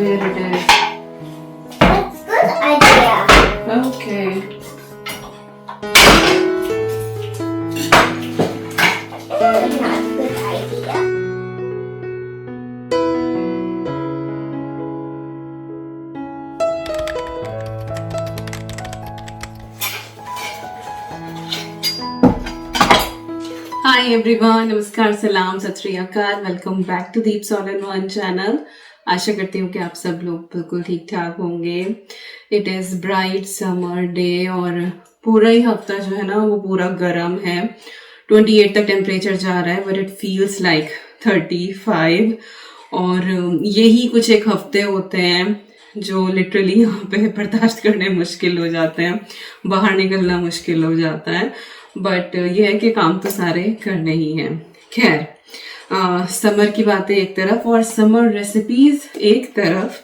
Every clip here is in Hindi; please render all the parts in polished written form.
where it is. That's good idea. Okay. Not good idea. Hi everyone, नमस्कार, सलाम, सत श्री अकाल, welcome back to Deeps all in one channel. आशा करती हूँ कि आप सब लोग बिल्कुल ठीक ठाक होंगे। It is bright summer day और पूरा ही हफ्ता जो है ना वो पूरा गर्म है। 28 तक टेम्परेचर जा रहा है बट इट फील्स लाइक 35। और यही कुछ एक हफ्ते होते हैं जो लिटरली यहाँ पे बर्दाश्त करने मुश्किल हो जाते हैं, बाहर निकलना मुश्किल हो जाता है। बट ये है कि काम तो सारे करने ही हैं। खैर, समर की बातें एक तरफ और समर रेसिपीज एक तरफ।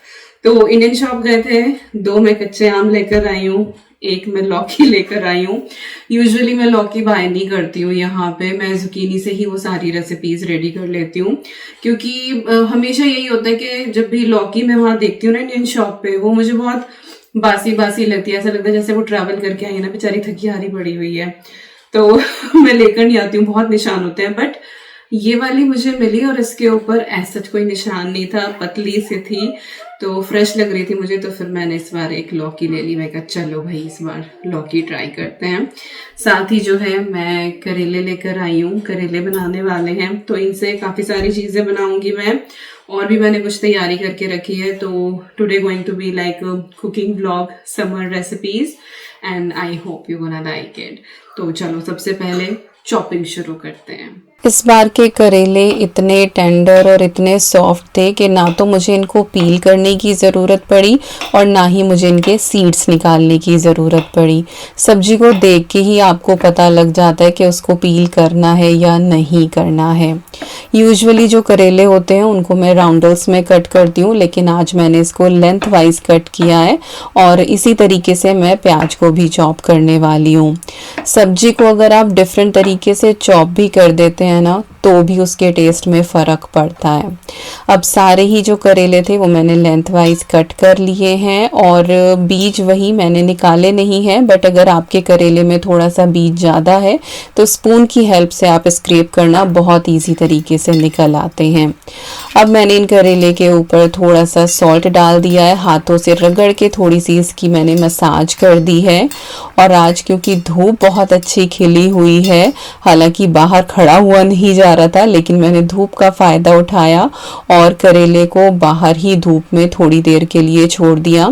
तो इंडियन शॉप गए थे, 2 मैं कच्चे आम लेकर आई हूँ, 1 मैं लौकी लेकर आई हूँ। यूजुअली मैं लौकी बाय नहीं करती हूँ यहाँ पे, मैं जुकीनी से ही वो सारी रेसिपीज रेडी कर लेती हूँ। क्योंकि हमेशा यही होता है कि जब भी लौकी मैं वहाँ देखती हूँ ना इंडियन शॉप पे, वो मुझे बहुत बासी बासी लगती है। ऐसा लगता है जैसे वो ट्रैवल करके आई है ना, बेचारी थकी हारी पड़ी हुई है, तो मैं लेकर नहीं आती हूँ। बहुत निशान होते हैं बट ये वाली मुझे मिली और इसके ऊपर ऐसा कोई निशान नहीं था, पतली सी थी तो फ्रेश लग रही थी मुझे। तो फिर मैंने इस बार एक लौकी ले ली। मैं कहा चलो भाई इस बार लौकी ट्राई करते हैं। साथ ही जो है मैं करेले लेकर आई हूँ, करेले बनाने वाले हैं तो इनसे काफ़ी सारी चीज़ें बनाऊंगी मैं। और भी मैंने कुछ तैयारी करके रखी है। तो today going to be like cooking vlog, summer recipes and I hope you gonna like it. तो चलो सबसे पहले चॉपिंग शुरू करते हैं। इस बार के करेले इतने टेंडर और इतने सॉफ्ट थे कि ना तो मुझे इनको पील करने की ज़रूरत पड़ी और ना ही मुझे इनके सीड्स निकालने की ज़रूरत पड़ी। सब्जी को देख के ही आपको पता लग जाता है कि उसको पील करना है या नहीं करना है। यूजुअली जो करेले होते हैं उनको मैं राउंडल्स में कट करती हूँ, लेकिन आज मैंने इसको लेंथ वाइज कट किया है और इसी तरीके से मैं प्याज को भी चॉप करने वाली हूँ। सब्जी को अगर आप डिफरेंट तरीके से चॉप भी कर देते हैं ना तो भी उसके टेस्ट में फ़र्क पड़ता है। अब सारे ही जो करेले थे वो मैंने लेंथ वाइज कट कर लिए हैं और बीज वही मैंने निकाले नहीं हैं, बट अगर आपके करेले में थोड़ा सा बीज ज़्यादा है तो स्पून की हेल्प से आप स्क्रैप करना बहुत इजी तरीके से निकल आते हैं। अब मैंने इन करेले के ऊपर थोड़ा सा सॉल्ट डाल दिया है, हाथों से रगड़ के थोड़ी सी इसकी मैंने मसाज कर दी है। और आज क्योंकि धूप बहुत अच्छी खिली हुई है, हालांकि बाहर खड़ा हुआ नहीं जा रहा था, लेकिन मैंने धूप का फ़ायदा उठाया और करेले को बाहर ही धूप में थोड़ी देर के लिए छोड़ दिया।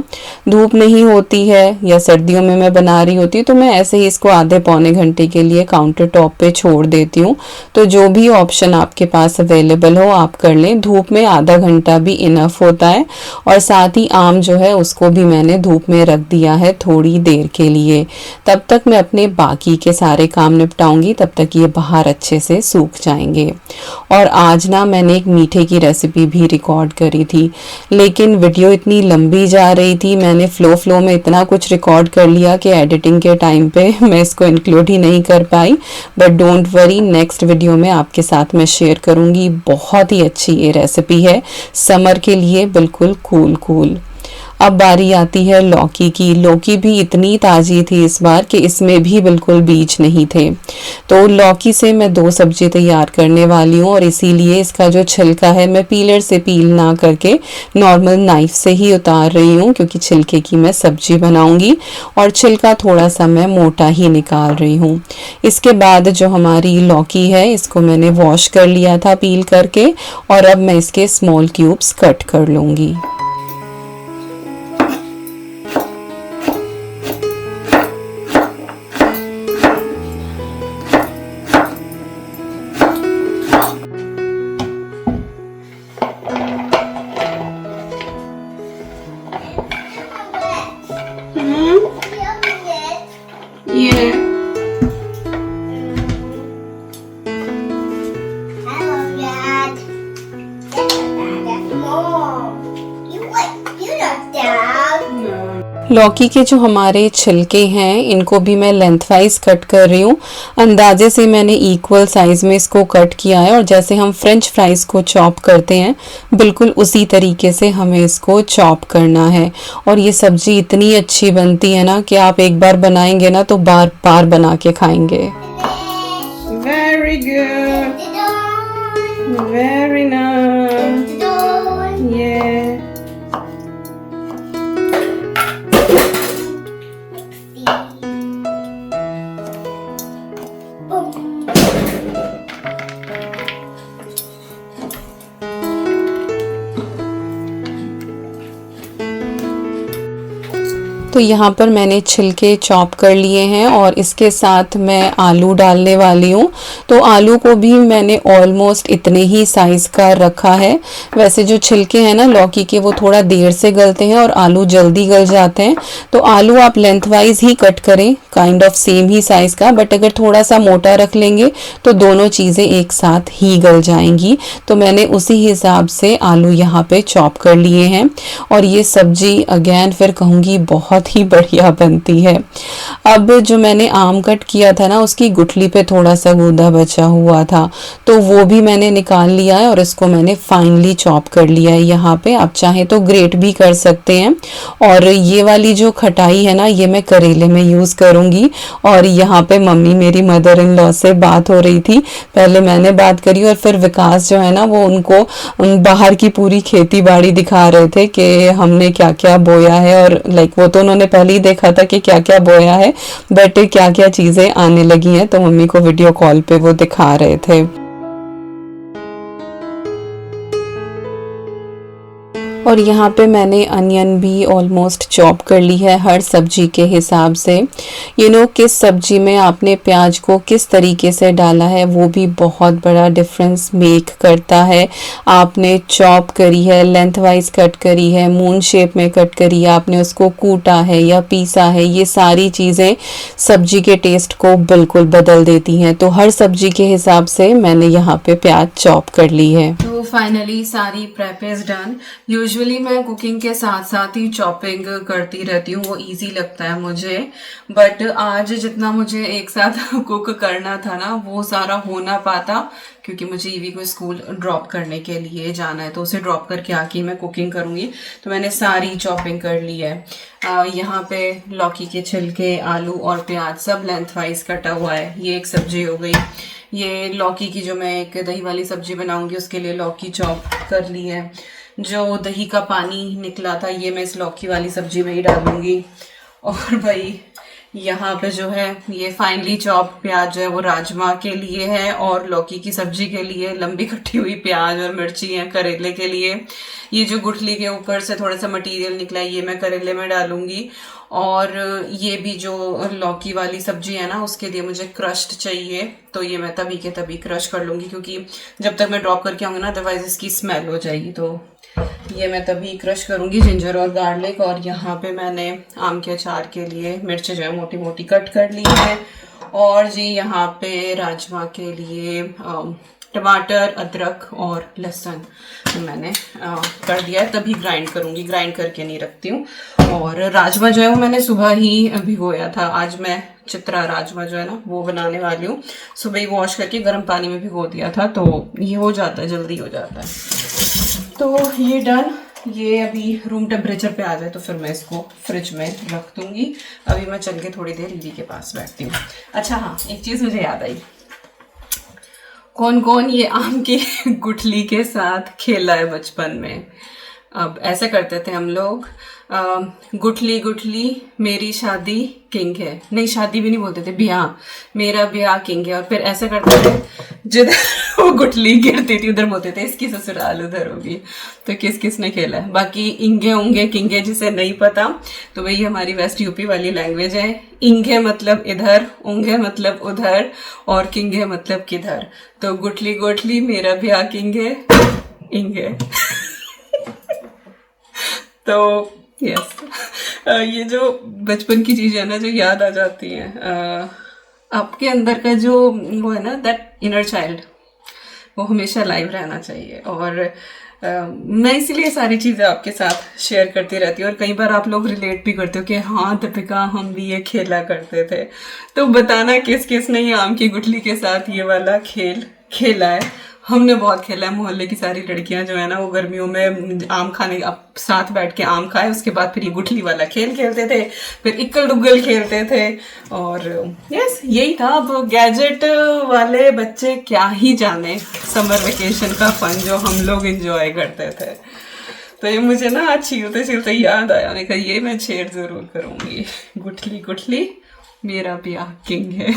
धूप नहीं होती है या सर्दियों में मैं बना रही होती तो मैं ऐसे ही इसको आधे पौने घंटे के लिए काउंटर टॉप पे छोड़ देती हूँ। तो जो भी ऑप्शन आपके पास अवेलेबल हो आप कर लें। धूप में आधा घंटा भी इनफ होता है। और साथ ही आम जो है उसको भी मैंने धूप में रख दिया है थोड़ी देर के लिए। तब तक मैं अपने बाकी के सारे काम निपटाऊंगी, तब तक ये बाहर अच्छे से सूख जाएंगे। और आज ना मैंने एक मीठे की रेसिपी भी रिकॉर्ड करी थी, लेकिन वीडियो इतनी लंबी जा रही थी, मैंने फ्लो में इतना कुछ रिकॉर्ड कर लिया कि एडिटिंग के टाइम पे मैं इसको इंक्लूड ही नहीं कर पाई। But don't worry, next video में आपके साथ मैं शेयर करूंगी। बहुत ही अच्छी ये रेसिपी है, समर के लिए बिल्कुल कूल। अब बारी आती है लौकी की। लौकी भी इतनी ताज़ी थी इस बार कि इसमें भी बिल्कुल बीज नहीं थे। तो लौकी से मैं 2 सब्जी तैयार करने वाली हूँ और इसीलिए इसका जो छिलका है मैं पीलर से पील ना करके नॉर्मल नाइफ से ही उतार रही हूँ, क्योंकि छिलके की मैं सब्जी बनाऊंगी और छिलका थोड़ा सा मैं मोटा ही निकाल रही हूँ। इसके बाद जो हमारी लौकी है इसको मैंने वॉश कर लिया था पील करके और अब मैं इसके स्मॉल क्यूब्स कट कर लूँगी। लौकी के जो हमारे छिलके हैं इनको भी मैं लेंथ वाइज कट कर रही हूँ। अंदाजे से मैंने इक्वल साइज में इसको कट किया है और जैसे हम फ्रेंच फ्राइज को चॉप करते हैं बिल्कुल उसी तरीके से हमें इसको चॉप करना है। और ये सब्जी इतनी अच्छी बनती है ना कि आप एक बार बनाएंगे ना तो बार बार बना के खाएंगे। वेरी गुड, वेरी नाइस, ये तो यहाँ पर मैंने छिलके चॉप कर लिए हैं और इसके साथ मैं आलू डालने वाली हूँ। तो आलू को भी मैंने ऑलमोस्ट इतने ही साइज़ का रखा है। वैसे जो छिलके हैं ना लौकी के वो थोड़ा देर से गलते हैं और आलू जल्दी गल जाते हैं। तो आलू आप लेंथ वाइज ही कट करें, kind of same he size का, बट अगर थोड़ा सा मोटा रख लेंगे तो दोनों चीज़ें एक साथ ही गल जाएंगी। तो मैंने उसी हिसाब से आलू यहाँ पे चॉप कर लिए हैं। और ये सब्जी अगेन फिर कहूँगी बहुत ही बढ़िया बनती है। अब जो मैंने आम कट किया था ना उसकी गुठली पे थोड़ा सा गूदा बचा हुआ था तो वो भी मैंने निकाल लिया है और इसको मैंने फाइनली चॉप कर लिया है। यहाँ पे आप चाहे तो ग्रेट भी कर सकते हैं। और ये वाली जो खटाई है ना ये मैं करेले में यूज़ करूँगी। और यहाँ पे मम्मी मेरी मदर इन लॉ से बात हो रही थी, पहले मैंने बात करी और फिर विकास जो है ना वो उनको बाहर की पूरी खेती बाड़ी दिखा रहे थे कि हमने क्या क्या बोया है। और लाइक वो तो उन्होंने पहले ही देखा था कि क्या क्या बोया है बट क्या क्या चीज़ें आने लगी हैं तो मम्मी को वीडियो कॉल पे वो दिखा रहे थे। और यहाँ पे मैंने अनियन भी ऑलमोस्ट चॉप कर ली है हर सब्जी के हिसाब से। किस सब्जी में आपने प्याज को किस तरीके से डाला है वो भी बहुत बड़ा डिफरेंस मेक करता है। आपने चॉप करी है, लेंथ वाइज कट करी है, मून शेप में कट करी है, आपने उसको कूटा है या पीसा है, ये सारी चीज़ें सब्जी के टेस्ट को बिल्कुल बदल देती हैं। तो हर सब्जी के हिसाब से मैंने यहाँ पे प्याज चॉप कर ली है। तो फाइनली सारी प्रेप इज डन। यूजुअली मैं कुकिंग के साथ साथ ही चॉपिंग करती रहती हूँ, वो इजी लगता है मुझे। बट आज जितना मुझे एक साथ कुक करना था ना वो सारा हो ना पाता क्योंकि मुझे ईवी को स्कूल ड्रॉप करने के लिए जाना है। तो उसे ड्रॉप करके आके मैं कुकिंग करूँगी। तो मैंने सारी चॉपिंग कर ली है। यहाँ पे लौकी के छिलके, आलू और प्याज सब लेंथ वाइज कटा हुआ है। ये एक सब्जी हो गई। ये लौकी की जो मैं एक दही वाली सब्जी बनाऊंगी उसके लिए लौकी चॉप कर ली है। जो दही का पानी निकला था ये मैं इस लौकी वाली सब्जी में ही डालूंगी। और भाई यहाँ पे जो है ये फाइनली चॉप प्याज जो है वो राजमा के लिए है और लौकी की सब्जी के लिए लंबी कटी हुई प्याज और मिर्ची है करेले के लिए। ये जो गुठली के ऊपर से थोड़ा सा मटेरियल निकला है ये मैं करेले में डालूंगी। और ये भी जो लौकी वाली सब्जी है ना उसके लिए मुझे क्रश्ड चाहिए तो ये मैं तभी के तभी क्रश कर लूँगी क्योंकि जब तक मैं ड्रॉप करके आऊँगी ना अदरवाइज इसकी स्मेल हो जाएगी। तो ये मैं तभी क्रश करूँगी, जिंजर और गार्लिक। और यहाँ पे मैंने आम के अचार के लिए मिर्च जो है मोटी मोटी कट कर ली है। और जी यहाँ पे राजमा के लिए टमाटर, अदरक और लहसुन मैंने कर दिया है, तभी ग्राइंड करूँगी, ग्राइंड करके नहीं रखती हूँ। और राजमा जो है वो मैंने सुबह ही भिगोया था। आज मैं चित्रा राजमा जो है ना वो बनाने वाली हूँ। सुबह ही वॉश करके गर्म पानी में भिगो दिया था तो ये हो जाता है, जल्दी हो जाता है। तो ये डन। ये अभी रूम टेम्परेचर पे आ जाए तो फिर मैं इसको फ्रिज में रख दूँगी। अभी मैं चल के थोड़ी देर ईवी के पास बैठती हूँ। अच्छा हाँ, एक चीज़ मुझे याद आई। कौन कौन ये आम की गुठली के साथ खेला है बचपन में? अब ऐसे करते थे हम लोग, गुठली गुठली मेरी शादी किंग है, नहीं शादी भी नहीं बोलते थे, ब्याह, मेरा ब्याह किंग है। और फिर ऐसे करते थे जिधर वो गुठली गिरती थी उधर बोलते थे इसकी ससुराल उधर होगी। तो किस किस ने खेला है? बाकी इंगे उंगे किंगे जिसे नहीं पता तो वही हमारी वेस्ट यूपी वाली लैंग्वेज है। इंगे मतलब इधर, उंगे मतलब उधर और किंगे मतलब किधर। तो गुठली गुठली मेरा ब्याह किंग है, इंगे। तो यस, ये जो बचपन की चीज़ें है ना जो याद आ जाती हैं, आपके अंदर का जो वो है ना दैट इनर चाइल्ड वो हमेशा लाइव रहना चाहिए। और मैं इसीलिए सारी चीज़ें आपके साथ शेयर करती रहती हूँ और कई बार आप लोग रिलेट भी करते हो कि हाँ दीपिका हम भी ये खेला करते थे। तो बताना किस किस ने ये आम की गुठली के साथ ये वाला खेल खेला है। हमने बहुत खेला है, मोहल्ले की सारी लड़कियां जो है ना वो गर्मियों में आम खाने अब साथ बैठ के आम खाए, उसके बाद फिर ये गुठली वाला खेल खेलते थे, फिर इक्कल दुग्गल खेलते थे। और यस यही था। अब गैजेट वाले बच्चे क्या ही जाने समर वेकेशन का फन जो हम लोग एंजॉय करते थे। तो ये मुझे ना आज छीलते छीलते याद आया, मैंने कहा ये मैं शेयर जरूर करूंगी। गुठली गुठली मेरा ब्याह किंग है।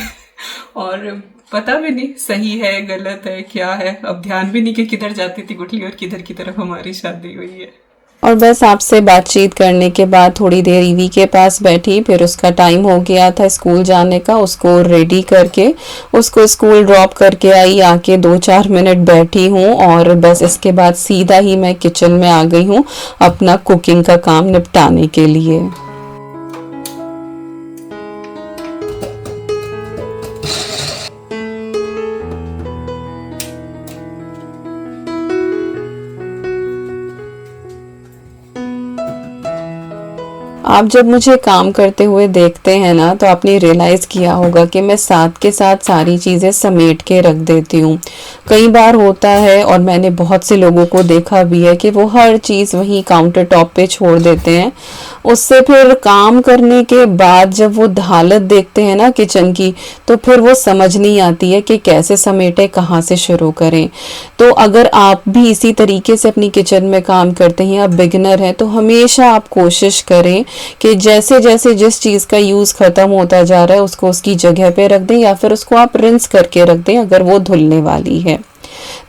और पता भी नहीं सही है गलत है क्या है, अब ध्यान भी नहीं कि किधर जाती थी गुठली और किधर की तरफ हमारी शादी हुई है। और बस आपसे बातचीत करने के बाद थोड़ी देर ईवी के पास बैठी, फिर उसका टाइम हो गया था स्कूल जाने का, उसको रेडी करके उसको स्कूल ड्रॉप करके आई, आके 2-4 मिनट बैठी हूँ और बस इसके बाद सीधा ही मैं किचन में आ गई हूँ अपना कुकिंग का काम निपटाने के लिए। आप जब मुझे काम करते हुए देखते हैं ना तो आपने रियलाइज़ किया होगा कि मैं साथ के साथ सारी चीज़ें समेट के रख देती हूँ। कई बार होता है और मैंने बहुत से लोगों को देखा भी है कि वो हर चीज़ वहीं काउंटर टॉप पे छोड़ देते हैं। उससे फिर काम करने के बाद जब वो हालत देखते हैं ना किचन की, तो फिर वो समझ नहीं आती है कि कैसे समेटे, कहाँ से शुरू करें। तो अगर आप भी इसी तरीके से अपनी किचन में काम करते हैं, आप बिगिनर हैं, तो हमेशा आप कोशिश करें कि जैसे जैसे जिस चीज़ का यूज़ ख़त्म होता जा रहा है उसको उसकी जगह पे रख दें या फिर उसको आप रिंस करके रख दें अगर वो धुलने वाली है।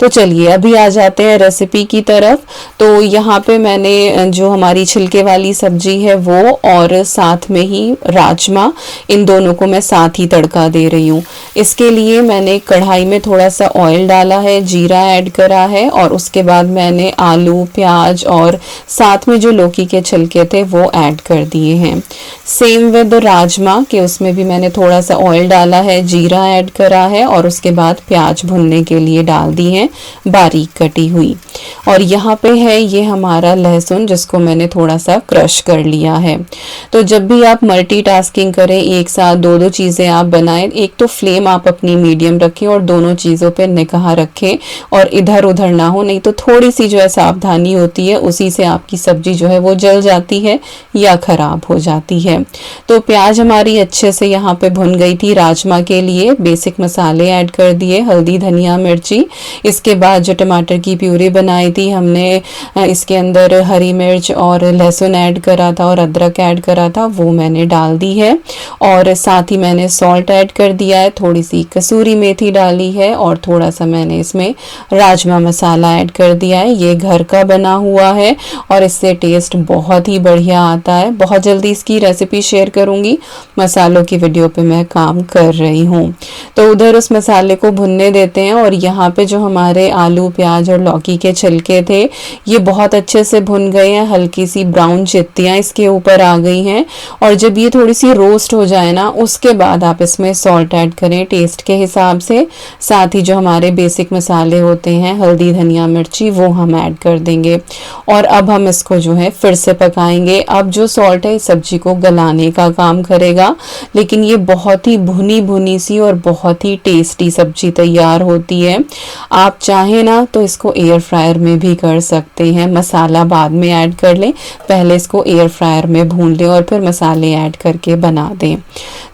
तो चलिए अभी आ जाते हैं रेसिपी की तरफ। तो यहाँ पे मैंने जो हमारी छिलके वाली सब्जी है वो और साथ में ही राजमा, इन दोनों को मैं साथ ही तड़का दे रही हूँ। इसके लिए मैंने कढ़ाई में थोड़ा सा ऑयल डाला है, जीरा ऐड करा है और उसके बाद मैंने आलू, प्याज और साथ में जो लौकी के छिलके थे वो ऐड कर दिए हैं। सेम विद राजमा के उसमें भी मैंने थोड़ा सा ऑयल डाला है, जीरा ऐड करा है और उसके बाद प्याज भुनने के लिए डाल दी है बारीक कटी हुई। और यहाँ पे है ये हमारा लहसुन जिसको मैंने थोड़ा सा क्रश कर लिया है। तो जब भी आप मल्टीटास्किंग करें, एक साथ दो दो चीज़ें आप बनाएं, एक तो फ्लेम आप अपनी मीडियम रखें और दोनों चीज़ों पे निगाह रखें और इधर उधर ना हो, नहीं तो थोड़ी सी जो है सावधानी होती है उसी से आपकी सब्जी जो है वो जल जाती है या ख़राब हो जाती है। तो प्याज हमारी अच्छे से यहाँ पे भुन गई थी। राजमा के लिए बेसिक मसाले ऐड कर दिए, हल्दी, धनिया, मिर्ची। इसके बाद जो टमाटर की प्यूरी बनाई थी हमने, इसके अंदर हरी मिर्च और लहसुन ऐड करा था और अदरक ऐड करा था, वो मैंने डाल दी है। और साथ ही मैंने सॉल्ट ऐड कर दिया है, थोड़ी सी कसूरी मेथी डाली है और थोड़ा सा मैंने इसमें राजमा मसाला ऐड कर दिया है। ये घर का बना हुआ है और इससे टेस्ट बहुत ही बढ़िया आता है। बहुत जल्दी इसकी रेसिपी शेयर करूँगी, मसालों की वीडियो पे मैं काम कर रही हूँ। तो उधर उस मसाले को भुनने देते हैं और यहाँ पे जो हमारे आलू, प्याज और लौकी के छिलके थे ये बहुत अच्छे से भुन गए हैं, हल्की सी ब्राउन चित्तियाँ इसके ऊपर आ गई हैं। और जब ये थोड़ी सी रोस्ट हो जाए ना उसके बाद आप इसमें सॉल्ट ऐड करें टेस्ट के हिसाब से। साथ ही जो हमारे बेसिक मसाले होते हैं हल्दी, धनिया, मिर्ची, वो हम ऐड कर देंगे और अब हम इसको जो है फिर से पकाएंगे। अब जो सॉल्ट है इस सब्जी को गलाने का काम करेगा, लेकिन ये बहुत ही भुनी भुनी सी और बहुत ही टेस्टी सब्जी तैयार होती है। आप चाहें ना तो इसको एयर फ्रायर में भी कर सकते हैं, मसाला बाद में ऐड कर लें, पहले इसको एयर फ्रायर में भून लें और फिर मसाले ऐड करके बना दें।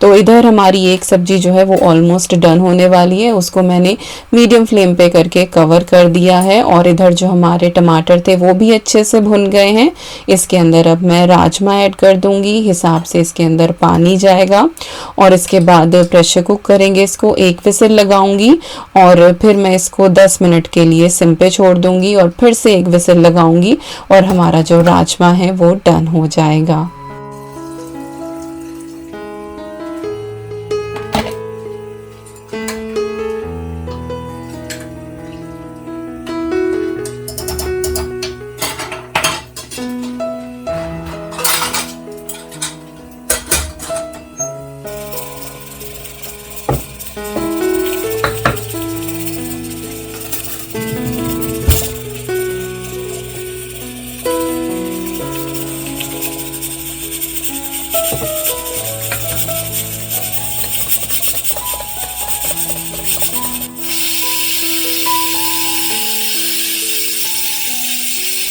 तो इधर हमारी एक सब्जी जो है वो ऑलमोस्ट डन होने वाली है, उसको मैंने मीडियम फ्लेम पे करके कवर कर दिया है। और इधर जो हमारे टमाटर थे वो भी अच्छे से भुन गए हैं। इसके अंदर अब मैं राजमा ऐड कर दूंगी, हिसाब से इसके अंदर पानी जाएगा और इसके बाद प्रेशर कुक करेंगे। इसको 1 विसिल लगाऊंगी और फिर मैं इसको 10 मिनट के लिए सिम पे छोड़ दूंगी और फिर से 1 विसिल लगाऊंगी और हमारा जो राजमा है वो डन हो जाएगा।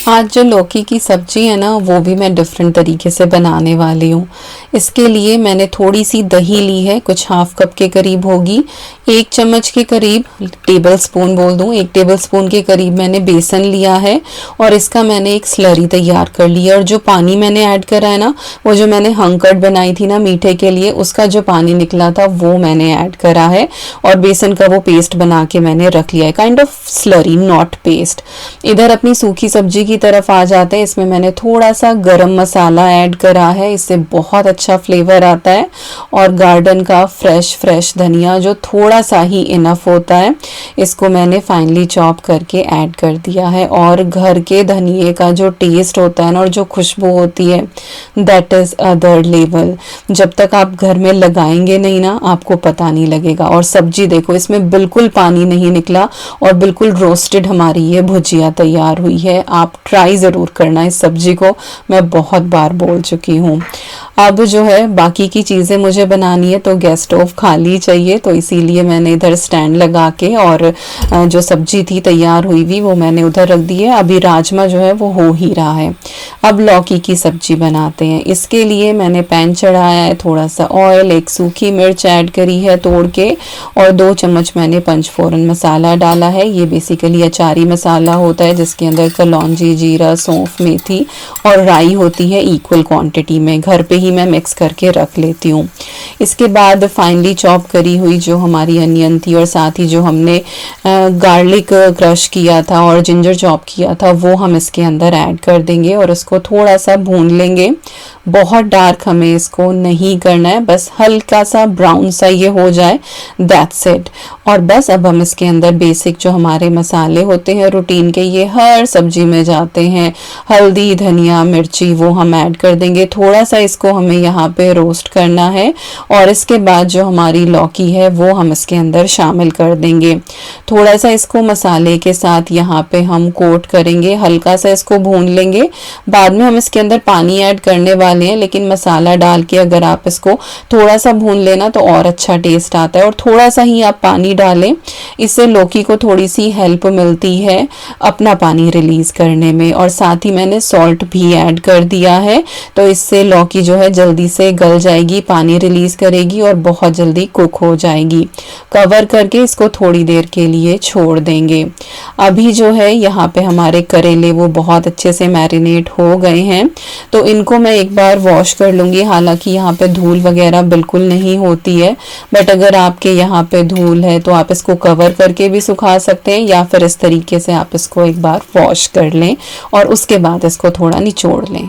आज जो लौकी की सब्जी है ना वो भी मैं डिफरेंट तरीके से बनाने वाली हूँ। इसके लिए मैंने थोड़ी सी दही ली है, कुछ हाफ कप के करीब होगी। 1 चम्मच के करीब, टेबल स्पून बोल दूँ, 1 टेबल स्पून के करीब मैंने बेसन लिया है और इसका मैंने एक स्लरी तैयार कर लिया। और जो पानी मैंने ऐड करा है ना, वो जो मैंने हंकट बनाई थी ना मीठे के लिए, उसका जो पानी निकला था वो मैंने ऐड करा है और बेसन का वो पेस्ट बना के मैंने रख लिया है, kind of slurry, not paste. इधर अपनी सूखी सब्जी की तरफ आ जाते हैं। इसमें मैंने थोड़ा सा गरम मसाला ऐड करा है, इससे बहुत अच्छा फ्लेवर आता है। और गार्डन का फ्रेश धनिया जो थोड़ा सा ही इनफ होता है, इसको मैंने फाइनली चॉप करके ऐड कर दिया है। और घर के धनिए का जो टेस्ट होता है ना और जो खुशबू होती है, दैट इज अदर लेवल। जब तक आप घर में लगाएंगे नहीं ना, आपको पता नहीं लगेगा। और सब्जी देखो, इसमें बिल्कुल पानी नहीं निकला और बिल्कुल रोस्टेड हमारी ये भुजिया तैयार हुई है। आप ट्राई ज़रूर करना इस सब्जी को, मैं बहुत बार बोल चुकी हूँ। अब जो है बाकी की चीज़ें मुझे बनानी है, तो गैस स्टोव खाली चाहिए, तो इसीलिए मैंने इधर स्टैंड लगा के और जो सब्जी थी तैयार हुई हुई वो मैंने उधर रख दी है। अभी राजमा जो है वो हो ही रहा है। अब लौकी की सब्जी बनाते हैं। इसके लिए मैंने पैन चढ़ाया है, थोड़ा सा ऑयल, 1 सूखी मिर्च ऐड करी है तोड़ के और 2 चम्मच मैंने पंचफोरन मसाला डाला है। ये बेसिकली अचारी मसाला होता है जिसके अंदर कलौंजी, जीरा, सौंफ, मेथी और राई होती है इक्वल क्वांटिटी में। घर पे ही मैं मिक्स करके रख लेती हूँ। इसके बाद फाइनली चॉप करी हुई जो हमारी अनियन थी और साथ ही जो हमने गार्लिक क्रश किया था और जिंजर चॉप किया था, वो हम इसके अंदर ऐड कर देंगे और इसको थोड़ा सा भून लेंगे। बहुत डार्क हमें इसको नहीं करना है, बस हल्का सा ब्राउन सा ये हो जाए, दैट्स इट। और बस अब हम इसके अंदर बेसिक जो हमारे मसाले होते हैं रूटीन के, ये हर सब्जी में जाते हैं, हल्दी, धनिया, मिर्ची, वो हम ऐड कर देंगे। थोड़ा सा इसको हमें यहाँ पे रोस्ट करना है और इसके बाद जो हमारी लौकी है वो हम इसके अंदर शामिल कर देंगे। थोड़ा सा इसको मसाले के साथ यहाँ पे हम कोट करेंगे, हल्का सा इसको भून लेंगे। बाद में हम इसके अंदर पानी ऐड करने वाले हैं, लेकिन मसाला डाल के अगर आप इसको थोड़ा सा भून लेना तो और अच्छा टेस्ट आता है। और थोड़ा सा ही आप पानी डालें, इससे लौकी को थोड़ी सी हेल्प मिलती है अपना पानी रिलीज करने में। और साथ ही मैंने सॉल्ट भी ऐड कर दिया है, तो इससे लौकी जो है जल्दी से गल जाएगी, पानी रिलीज करेगी और बहुत जल्दी कुक हो जाएगी। कवर करके इसको थोड़ी देर के लिए छोड़ देंगे। अभी जो है यहाँ पे हमारे करेले वो बहुत अच्छे से मैरिनेट हो गए हैं, तो इनको मैं एक बार वॉश कर लूँगी। हालांकि यहाँ पे धूल वगैरह बिल्कुल नहीं होती है, बट अगर आपके यहाँ पे धूल है तो आप इसको कवर करके भी सुखा सकते हैं या फिर इस तरीके से आप इसको एक बार वॉश कर लें और उसके बाद इसको थोड़ा निचोड़ लें।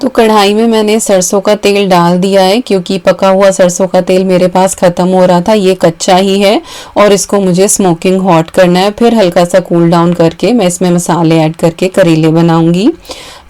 तो कढ़ाई में मैंने सरसों का तेल डाल दिया है, क्योंकि पका हुआ सरसों का तेल मेरे पास ख़त्म हो रहा था, ये कच्चा ही है और इसको मुझे स्मोकिंग हॉट करना है। फिर हल्का सा कूल डाउन करके मैं इसमें मसाले ऐड करके करेले बनाऊंगी।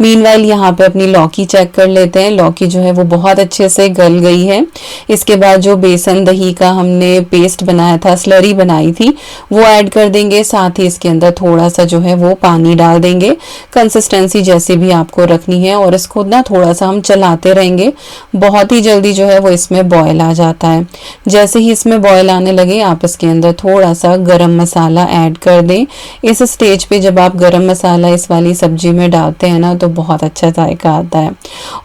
मीनवाइल यहाँ पे अपनी लौकी चेक कर लेते हैं। लौकी जो है वो बहुत अच्छे से गल गई है। इसके बाद जो बेसन दही का हमने पेस्ट बनाया था, स्लरी बनाई थी, वो ऐड कर देंगे। साथ ही इसके अंदर थोड़ा सा जो है वो पानी डाल देंगे, कंसिस्टेंसी जैसे भी आपको रखनी है। और इसको ना थोड़ा सा हम चलाते रहेंगे, बहुत ही जल्दी जो है वो इसमें बॉयल आ जाता है। जैसे ही इसमें बॉयल आने लगे आप इसके अंदर थोड़ा सा गरम मसाला ऐड कर दें। इस स्टेज पे जब आप गरम मसाला इस वाली सब्जी में डालते हैं ना, तो बहुत अच्छा जायका आता है।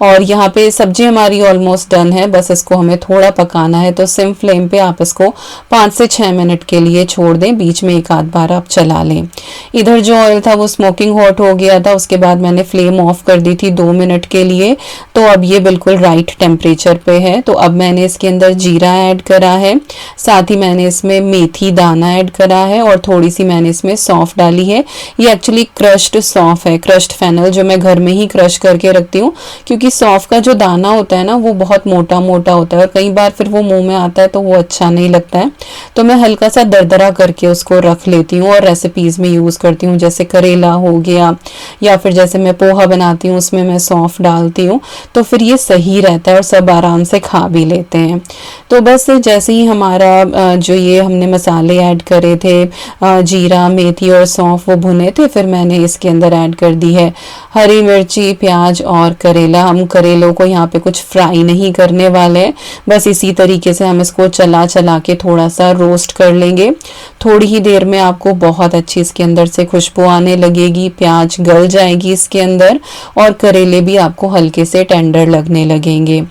और यहाँ पे सब्जी हमारी ऑलमोस्ट डन है, बस इसको हमें थोड़ा पकाना है। तो सिम फ्लेम पे आप इसको 5 से 6 मिनट के लिए छोड़ दें, बीच में एक आध बार आप चला लें। इधर जो ऑयल था वो स्मोकिंग हॉट हो गया था, उसके बाद मैंने फ्लेम ऑफ कर दी थी 2 मिनट के लिए। तो अब ये बिल्कुल राइट टेम्परेचर पे है। तो अब मैंने इसके अंदर जीरा ऐड करा है, साथ ही मैंने इसमें मेथी दाना ऐड करा है और थोड़ी सी मैंने इसमें सौंफ डाली है। ये एक्चुअली क्रश्ड सौंफ है, क्रश्ड फेनल जो मैं घर घर में ही क्रश करके रखती हूँ, क्योंकि सौंफ का जो दाना होता है ना वो बहुत मोटा मोटा होता है और कई बार फिर वो मुंह में आता है तो वो अच्छा नहीं लगता है। तो मैं हल्का सा दरदरा करके उसको रख लेती हूँ और रेसिपीज़ में यूज़ करती हूँ, जैसे करेला हो गया या फिर जैसे मैं पोहा बनाती हूँ उसमें मैं सौंफ डालती हूँ, तो फिर ये सही रहता है और सब आराम से खा भी लेते हैं। तो बस जैसे ही हमारा जो ये हमने मसाले ऐड करे थे, जीरा मेथी और सौंफ वो भुने थे, फिर मैंने इसके अंदर ऐड कर दी है हरी मिर्ची, प्याज और करेला। हम करेलों को यहाँ पे कुछ फ्राई नहीं करने वाले हैं, बस इसी तरीके से हम इसको चला चला के थोड़ा सा रोस्ट कर लेंगे। थोड़ी ही देर में आपको बहुत अच्छी इसके अंदर से खुशबू आने लगेगी, प्याज गल जाएगी इसके अंदर और करेले भी आपको हल्के से टेंडर लगने लगेंगे।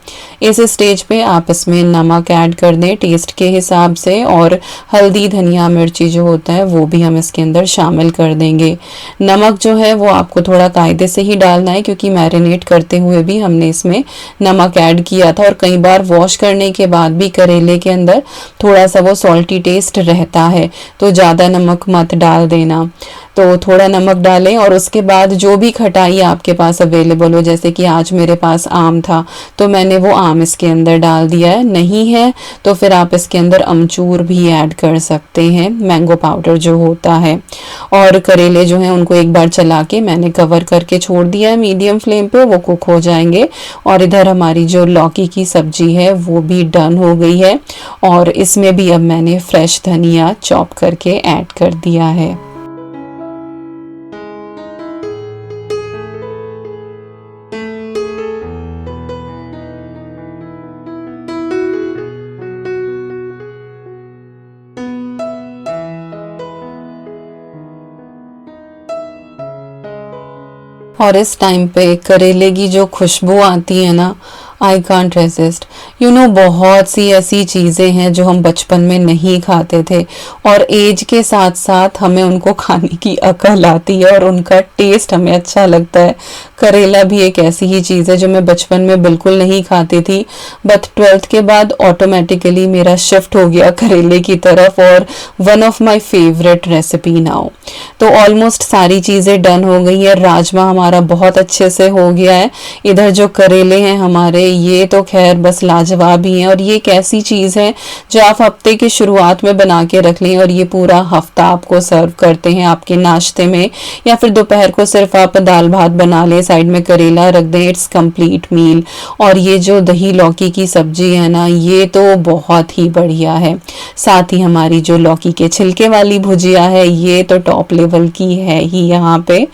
इस स्टेज पे आप इसमें नमक ऐड कर दें टेस्ट के हिसाब से, और हल्दी धनिया मिर्ची जो होता है वो भी हम इसके अंदर शामिल कर देंगे। नमक जो है वो आपको थोड़ा कायदे से ही डालना है, क्योंकि मैरिनेट करते हुए भी हमने इसमें नमक ऐड किया था और कई बार वॉश करने के बाद भी करेले के अंदर थोड़ा सा वो सॉल्टी टेस्ट रहता है, तो ज़्यादा नमक मत डाल देना। तो थोड़ा नमक डालें और उसके बाद जो भी खटाई आपके पास अवेलेबल हो, जैसे कि आज मेरे पास आम था तो मैंने वो आम इसके अंदर डाल दिया है, नहीं है तो फिर आप इसके अंदर अमचूर भी ऐड कर सकते हैं, मैंगो पाउडर जो होता है। और करेले जो हैं उनको एक बार चला के मैंने कवर करके छोड़ दिया है मीडियम फ्लेम पे, वो कुक हो जाएंगे। और इधर हमारी जो लौकी की सब्जी है वो भी डन हो गई है और इसमें भी अब मैंने फ्रेश धनिया चॉप करके ऐड कर दिया है। और इस टाइम पे करेले की जो खुशबू आती है ना, आई कांट रेसिस्ट। बहुत सी ऐसी चीज़ें हैं जो हम बचपन में नहीं खाते थे और एज के साथ साथ हमें उनको खाने की अकल आती है और उनका टेस्ट हमें अच्छा लगता है। करेला भी एक ऐसी ही चीज़ है जो मैं बचपन में बिल्कुल नहीं खाती थी, बट 12th के बाद ऑटोमेटिकली मेरा शिफ्ट हो गया करेले की तरफ और one of my favourite recipe now. तो ऑलमोस्ट सारी चीज़ें डन हो गई है, राजमा हमारा बहुत अच्छे से हो गया है। इधर जो करेले हैं हमारे ये तो खैर बस लाजवाब ही हैं और ये एक ऐसी चीज़ है जो आप हफ्ते की शुरुआत में बना के रख लें और ये पूरा हफ्ता आपको सर्व करते हैं आपके नाश्ते में, या फिर दोपहर को सिर्फ आप दाल भात बना लें, साइड में करेला रख दें, इट्स कंप्लीट मील। और ये जो दही लौकी की सब्जी है ना, ये तो बहुत ही बढ़िया है। साथ ही हमारी जो लौकी के छिलके वाली भुजिया है ये तो टॉप लेवल की है ही यहाँ पे।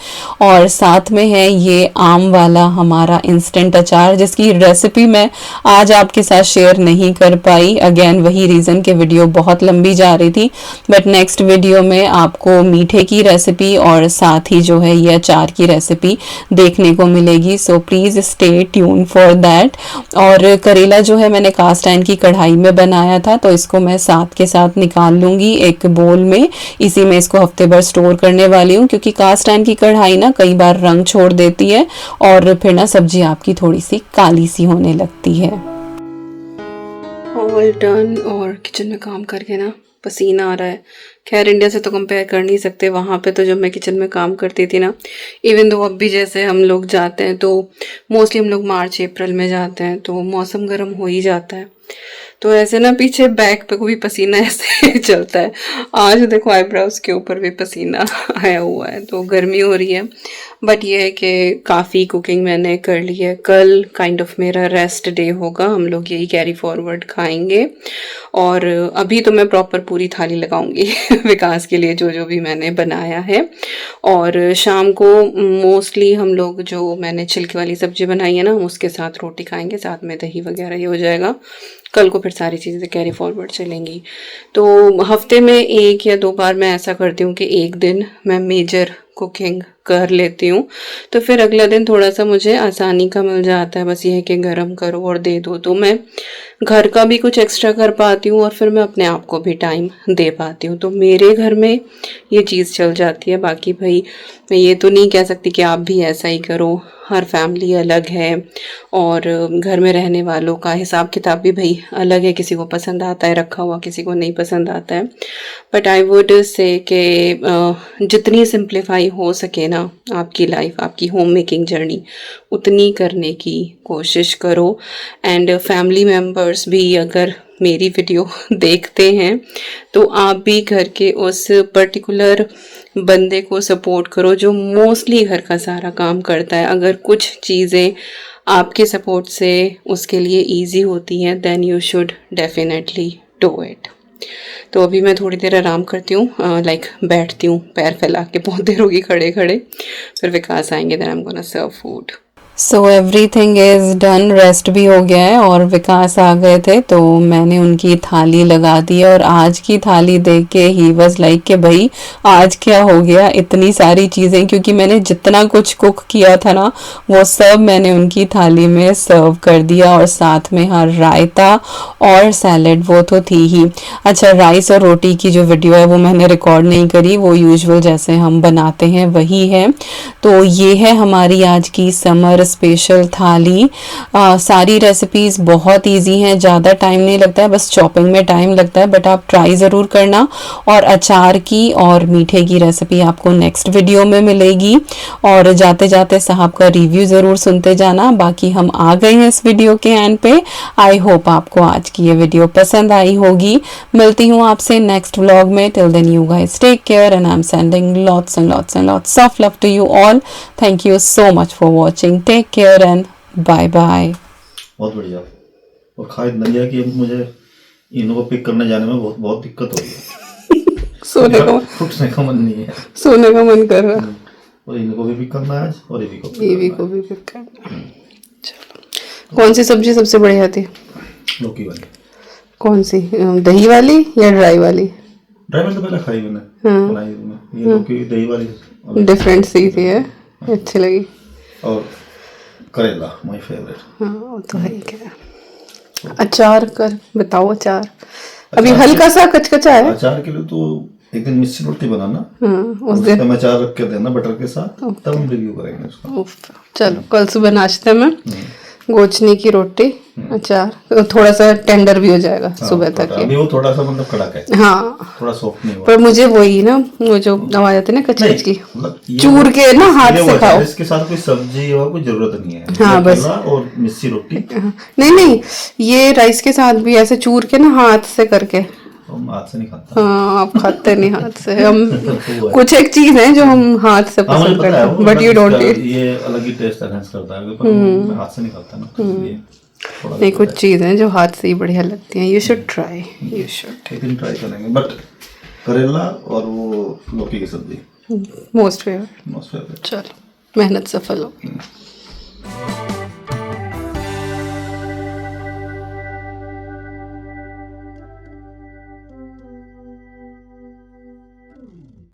और साथ में है ये आम वाला हमारा इंस्टेंट अचार, जिसकी रेसिपी मैं आज आपके साथ शेयर नहीं कर पाई, अगेन वही रीज़न के वीडियो बहुत लंबी जा रही थी। बट नेक्स्ट वीडियो में आपको मीठे की रेसिपी और साथ ही जो है ये अचार की रेसिपी देखने को मिलेगी, so please stay tune for that. और करेला जो है मैंने कास्ट आयरन की कढ़ाई में बनाया था, तो इसको मैं साथ के साथ निकाल लूँगी एक बोल में, इसी में इसको हफ्ते भर स्टोर करने वाली हूँ, क्योंकि कास्ट आयरन की कढ़ाई ना कई बार रंग छोड़ देती है और फिर ना सब्जी आपकी थोड़ी सी काली सी होने लगती है। ऑल डन और किचन में काम करके ना पसीना आ रहा है। खैर इंडिया से तो कंपेयर कर नहीं सकते, वहाँ पे तो जब मैं किचन में काम करती थी ना, इवन दो अब भी जैसे हम लोग जाते हैं तो मोस्टली हम लोग मार्च अप्रैल में जाते हैं तो मौसम गर्म हो ही जाता है, तो ऐसे ना पीछे बैक पे को भी पसीना ऐसे चलता है। आज देखो आईब्रोज के ऊपर भी पसीना आया हुआ है, तो गर्मी हो रही है। बट ये है कि काफ़ी कुकिंग मैंने कर ली है। कल काइंड ऑफ मेरा रेस्ट डे होगा, हम लोग यही कैरी फॉरवर्ड खाएंगे। और अभी तो मैं प्रॉपर पूरी थाली लगाऊंगी विकास के लिए जो जो भी मैंने बनाया है। और शाम को मोस्टली हम लोग जो मैंने छिलके वाली सब्जी बनाई है ना, हम उसके साथ रोटी खाएंगे, साथ में दही वगैरह ये हो जाएगा। कल को फिर सारी चीज़ें कैरी फॉरवर्ड चलेंगी। तो हफ्ते में 1 या 2 बार मैं ऐसा करती हूँ कि एक दिन मैं मेजर कुकिंग कर लेती हूँ, तो फिर अगला दिन थोड़ा सा मुझे आसानी का मिल जाता है। बस ये है कि गरम करो और दे दो, तो मैं घर का भी कुछ एक्स्ट्रा कर पाती हूँ और फिर मैं अपने आप को भी टाइम दे पाती हूँ। तो मेरे घर में ये चीज़ चल जाती है। बाकी भाई मैं ये तो नहीं कह सकती कि आप भी ऐसा ही करो, हर फैमिली अलग है और घर में रहने वालों का हिसाब किताब भी भाई अलग है। किसी को पसंद आता है रखा हुआ, किसी को नहीं पसंद आता है। बट आई वुड से कि जितनी सिंप्लीफाई हो सके ना ना आपकी लाइफ, आपकी होम मेकिंग जर्नी उतनी करने की कोशिश करो। एंड फैमिली मेम्बर्स भी अगर मेरी वीडियो देखते हैं तो आप भी घर के उस पर्टिकुलर बंदे को सपोर्ट करो जो मोस्टली घर का सारा काम करता है। अगर कुछ चीज़ें आपके सपोर्ट से उसके लिए इजी होती हैं then you should definitely do it. तो अभी मैं थोड़ी देर आराम करती हूँ, बैठती हूँ पैर फैला के, बहुत देर होगी खड़े खड़े। फिर विकास आएंगे, then I am gonna serve food. So everything is done, rest भी हो गया है और विकास आ गए थे तो मैंने उनकी थाली लगा दी। और आज की थाली देख के ही वाज लाइक कि भाई आज क्या हो गया, इतनी सारी चीज़ें, क्योंकि मैंने जितना कुछ कुक किया था ना वो सब मैंने उनकी थाली में सर्व कर दिया। और साथ में हाँ रायता और सैलेड वो तो थी ही। अच्छा, राइस और रोटी की जो वीडियो है वो मैंने रिकॉर्ड नहीं करी, वो यूजुअल जैसे हम बनाते हैं वही है। तो ये है हमारी आज की समर स्पेशल थाली। सारी रेसिपीज़ बहुत इजी हैं, ज़्यादा टाइम नहीं लगता है, बस चॉपिंग में टाइम लगता है, बट आप ट्राई ज़रूर करना। और अचार की और मीठे की रेसिपी आपको नेक्स्ट वीडियो में मिलेगी। और जाते जाते साहब का रिव्यू ज़रूर सुनते जाना। बाकी हम आ गए हैं इस वीडियो के एंड पे। आई होप आपको आज की ये वीडियो पसंद आई होगी। मिलती हूँ आपसे नेक्स्ट व्लॉग में। Till then you guys take care and I am sending lots and lots and lots of love to you all. Thank you so much for watching. Take care and bye bye. बहुत बढ़िया। और खाए नदिया की मुझे इन्हों को पिक करने जाने में बहुत दिक्कत हो रही है। सोने का उठने का मन नहीं है, सोने का मन कर रहा है। और इनको भी पिक करना है आज और ये भी पिक करना है। चलो, कौन सी सब्जी सबसे बढ़िया थी? लौकी वाली। कौन सी, दही वाली या ड्राई वाली? ड्राई वाली तो पहले खाई मैंने, बनाई मैंने। ये लौकी दही वाली डिफरेंट सी थी है, अच्छी लगी। और करेला माय फेवरेट। हाँ वो तो है ही। क्या अचार कर बताओ? अचार अभी हल्का सा कचकचा है। अचार के लिए तो एक दिन मिस्सी रोटी बनाना, उस दिन उसमें अचार रख के देना बटर के साथ, तब हम रिव्यू करेंगे उसका। चलो, कल सुबह नाश्ते में गोचनी की रोटी, अचार, तो थोड़ा सा टेंडर भी हो जाएगा सुबह तक। अभी वो थोड़ा सा मतलब कड़क है, हाँ थोड़ा सॉफ्ट नहीं हुआ। पर मुझे वही ना, वो जो आवाज आती है ना कचकच की, मतलब चूर के ना हाथ से खाओ। इसके साथ कोई सब्जी और कोई जरूरत नहीं है। हाँ बस, और मिस्सी रोटी। नहीं ये राइस के साथ भी ऐसे चूर के ना हाथ से करके। हम हाथ से नहीं खाता। हाँ आप खाते नहीं हाथ से। हम कुछ एक चीज है जो हम हाथ से पसंद करते हैं, बट यू डोंट ईट। ये अलग ही टेस्ट एनहांस करता है, पर मैं हाथ से नहीं खाता ना, इसलिए नहीं, कुछ चीज है जो हाथ से ही बढ़िया लगती हैं। You should try, you should. एक दिन ट्राई करेंगे। बट करेला और वो लौकी की सब्जी मोस्ट फेवरेट। Most favourite. चलो, मेहनत सफल हो।